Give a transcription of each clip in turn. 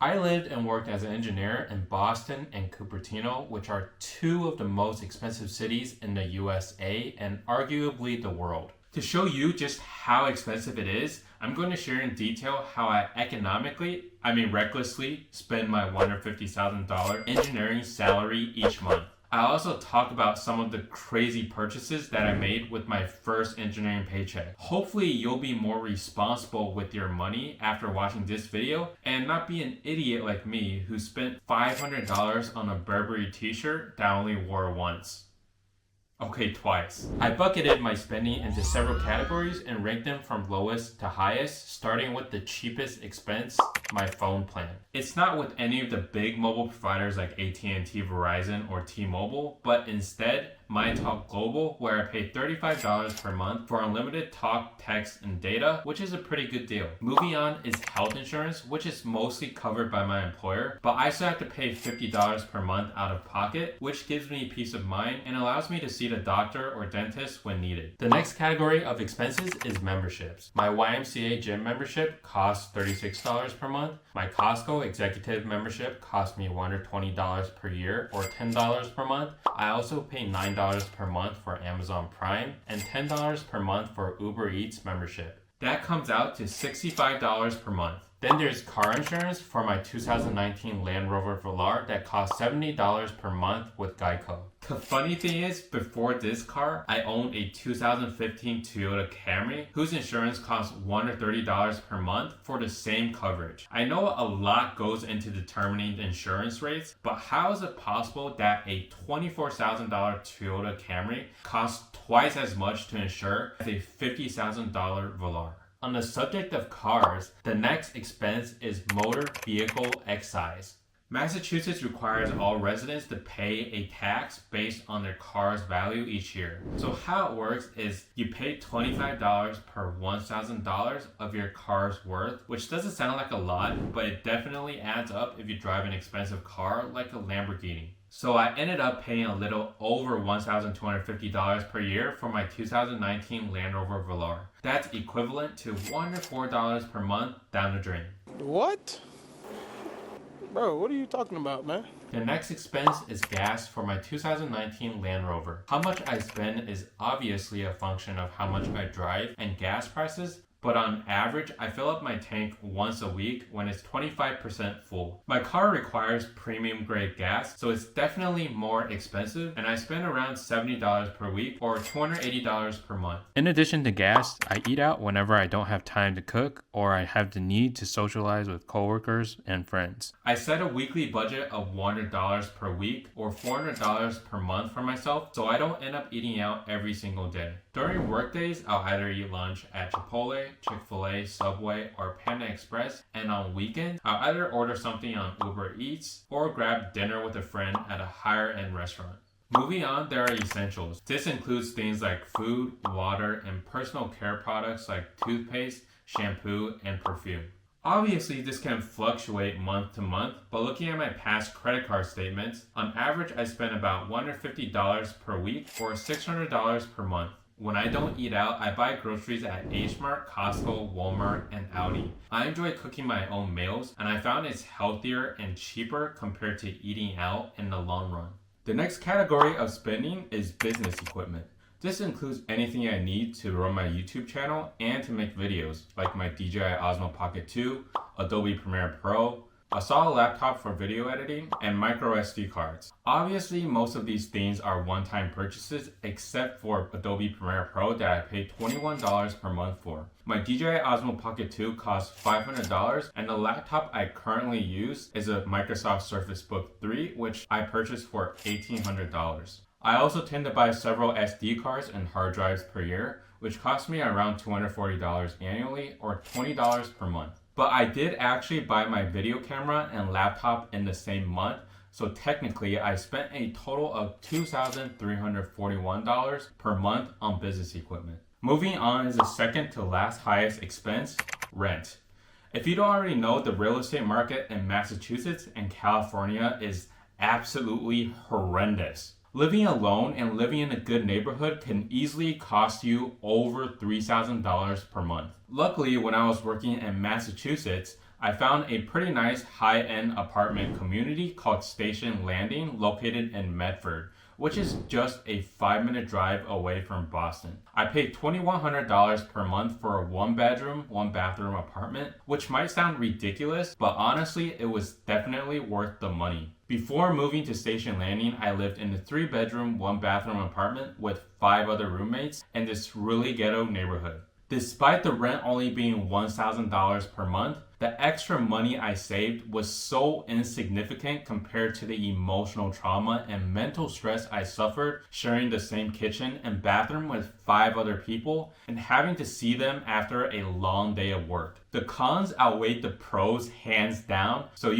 I lived and worked as an engineer in Boston and Cupertino, which are two of the most expensive cities in the USA and arguably the world. To show you just how expensive it is, I'm going to share in detail how I recklessly spend my $150,000 engineering salary each month. I also talk about some of the crazy purchases that I made with my first engineering paycheck. Hopefully you'll be more responsible with your money after watching this video and not be an idiot like me who spent $500 on a Burberry t-shirt that I only wore once. Okay, twice. I bucketed my spending into several categories and ranked them from lowest to highest, starting with the cheapest expense, my phone plan. It's not with any of the big mobile providers like AT&T, Verizon, or T-Mobile, but instead, My Talk Global, where I pay $35 per month for unlimited talk, text, and data, which is a pretty good deal. Moving on is health insurance, which is mostly covered by my employer, but I still have to pay $50 per month out of pocket, which gives me peace of mind and allows me to see the doctor or dentist when needed. The next category of expenses is memberships. My YMCA gym membership costs $36 per month. My Costco executive membership costs me $120 per year or $10 per month. I also pay $9 per month for Amazon Prime and $10 per month for Uber Eats membership. That comes out to $65 per month. Then there's car insurance for my 2019 Land Rover Velar that costs $70 per month with Geico. The funny thing is, before this car, I owned a 2015 Toyota Camry whose insurance costs $130 per month for the same coverage. I know a lot goes into determining the insurance rates, but how is it possible that a $24,000 Toyota Camry costs twice as much to insure as a $50,000 Velar? On the subject of cars, the next expense is motor vehicle excise. Massachusetts requires all residents to pay a tax based on their car's value each year. So how it works is you pay $25 per $1,000 of your car's worth, which doesn't sound like a lot, but it definitely adds up if you drive an expensive car like a Lamborghini. So I ended up paying a little over $1,250 per year for my 2019 Land Rover Velar. That's equivalent to $104 per month down the drain. What? Bro, what are you talking about, man? The next expense is gas for my 2019 Land Rover. How much I spend is obviously a function of how much I drive and gas prices, but on average, I fill up my tank once a week when it's 25% full. My car requires premium grade gas, so it's definitely more expensive, and I spend around $70 per week or $280 per month. In addition to gas, I eat out whenever I don't have time to cook or I have the need to socialize with coworkers and friends. I set a weekly budget of $100 per week or $400 per month for myself, so I don't end up eating out every single day. During work days, I'll either eat lunch at Chipotle, Chick-fil-A, Subway, or Panda Express, and on weekends, I'll either order something on Uber Eats or grab dinner with a friend at a higher-end restaurant. Moving on, there are essentials. This includes things like food, water, and personal care products like toothpaste, shampoo, and perfume. Obviously, this can fluctuate month to month, but looking at my past credit card statements, on average, I spend about $150 per week or $600 per month. When I don't eat out, I buy groceries at H Mart, Costco, Walmart, and Aldi. I enjoy cooking my own meals, and I found it's healthier and cheaper compared to eating out in the long run. The next category of spending is business equipment. This includes anything I need to run my YouTube channel and to make videos, like my DJI Osmo Pocket 2, Adobe Premiere Pro, a solid laptop for video editing, and micro SD cards. Obviously, most of these things are one-time purchases except for Adobe Premiere Pro that I paid $21 per month for. My DJI Osmo Pocket 2 costs $500, and the laptop I currently use is a Microsoft Surface Book 3, which I purchased for $1,800. I also tend to buy several SD cards and hard drives per year, which cost me around $240 annually or $20 per month. But I did actually buy my video camera and laptop in the same month, so technically I spent a total of $2,341 per month on business equipment. Moving on is the second to last highest expense, rent. If you don't already know, the real estate market in Massachusetts and California is absolutely horrendous. Living alone and living in a good neighborhood can easily cost you over $3,000 per month. Luckily, when I was working in Massachusetts, I found a pretty nice high-end apartment community called Station Landing located in Medford, which is just a 5-minute drive away from Boston. I paid $2,100 per month for a 1-bedroom, 1-bathroom apartment, which might sound ridiculous, but honestly, it was definitely worth the money. Before moving to Station Landing, I lived in a 3-bedroom, 1-bathroom apartment with 5 other roommates in this really ghetto neighborhood. Despite the rent only being $1,000 per month, the extra money I saved was so insignificant compared to the emotional trauma and mental stress I suffered sharing the same kitchen and bathroom with 5 other people and having to see them after a long day of work. The cons outweighed the pros hands down, so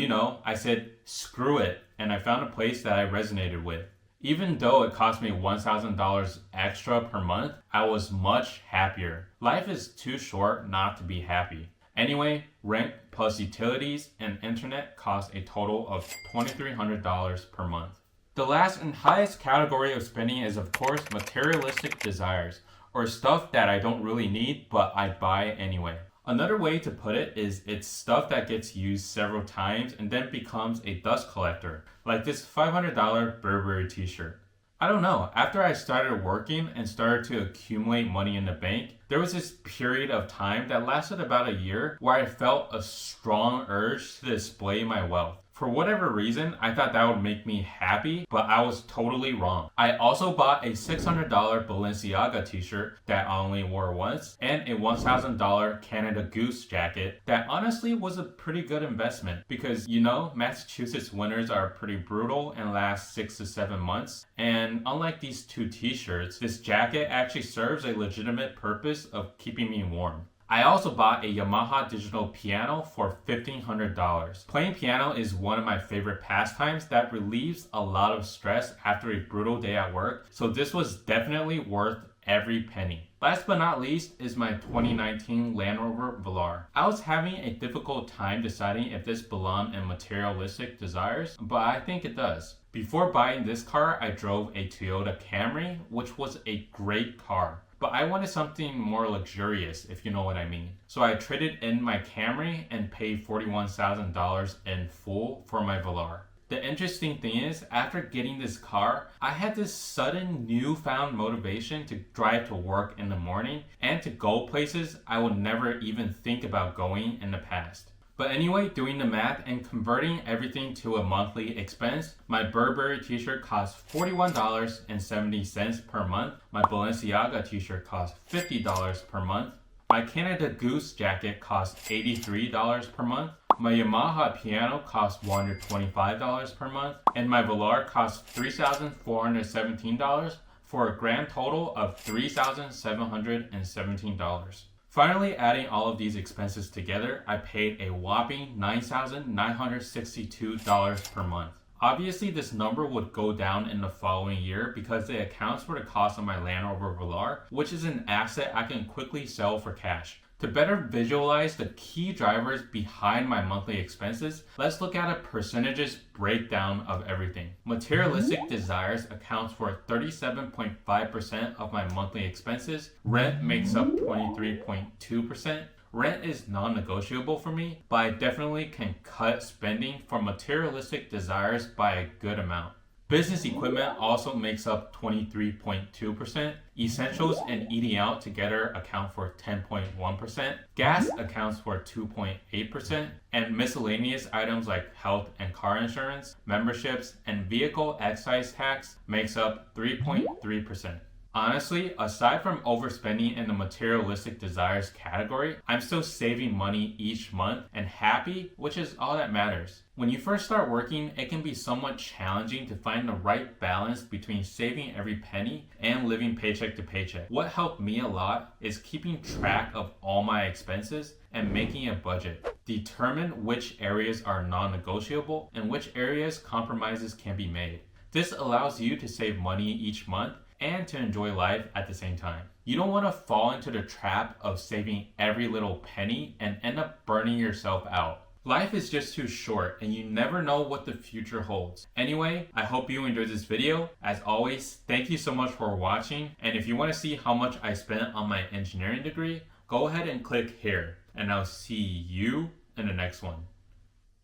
I said screw it, and I found a place that I resonated with. Even though it cost me $1,000 extra per month, I was much happier. Life is too short not to be happy. Anyway, rent plus utilities and internet cost a total of $2,300 per month. The last and highest category of spending is of course materialistic desires, or stuff that I don't really need but I buy anyway. Another way to put it is it's stuff that gets used several times and then becomes a dust collector, like this $500 Burberry t-shirt. I don't know, after I started working and started to accumulate money in the bank, there was this period of time that lasted about a year where I felt a strong urge to display my wealth. For whatever reason, I thought that would make me happy, but I was totally wrong. I also bought a $600 Balenciaga t-shirt that I only wore once, and a $1,000 Canada Goose jacket that honestly was a pretty good investment because, Massachusetts winters are pretty brutal and last 6 to 7 months. And unlike these 2 t-shirts, this jacket actually serves a legitimate purpose of keeping me warm. I also bought a Yamaha digital piano for $1,500. Playing piano is one of my favorite pastimes that relieves a lot of stress after a brutal day at work, so this was definitely worth every penny. Last but not least is my 2019 Land Rover Velar. I was having a difficult time deciding if this belonged in Materialistic Desires, but I think it does. Before buying this car, I drove a Toyota Camry, which was a great car. But I wanted something more luxurious, if you know what I mean. So I traded in my Camry and paid $41,000 in full for my Velar. The interesting thing is, after getting this car, I had this sudden newfound motivation to drive to work in the morning and to go places I would never even think about going in the past. But anyway, doing the math and converting everything to a monthly expense, my Burberry t-shirt cost $41.70 per month, my Balenciaga t-shirt cost $50 per month, my Canada Goose jacket cost $83 per month, my Yamaha piano cost $125 per month, and my Velar cost $3,417 for a grand total of $3,717. Finally, adding all of these expenses together, I paid a whopping $9,962 per month. Obviously, this number would go down in the following year because it accounts for the cost of my Land Rover Velar, which is an asset I can quickly sell for cash. To better visualize the key drivers behind my monthly expenses, let's look at a percentages breakdown of everything. Materialistic Desires accounts for 37.5% of my monthly expenses. Rent makes up 23.2%. Rent is non-negotiable for me, but I definitely can cut spending for Materialistic Desires by a good amount. Business equipment also makes up 23.2%. Essentials and eating out together account for 10.1%. Gas accounts for 2.8%. And miscellaneous items like health and car insurance, memberships, and vehicle excise tax makes up 3.3%. Honestly, aside from overspending in the Materialistic Desires category, I'm still saving money each month and happy, which is all that matters. When you first start working, it can be somewhat challenging to find the right balance between saving every penny and living paycheck to paycheck. What helped me a lot is keeping track of all my expenses and making a budget. Determine which areas are non-negotiable and which areas compromises can be made. This allows you to save money each month and to enjoy life at the same time. You don't want to fall into the trap of saving every little penny and end up burning yourself out. Life is just too short and you never know what the future holds. Anyway, I hope you enjoyed this video. As always, thank you so much for watching, and if you want to see how much I spent on my engineering degree, go ahead and click here, and I'll see you in the next one.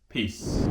Peace.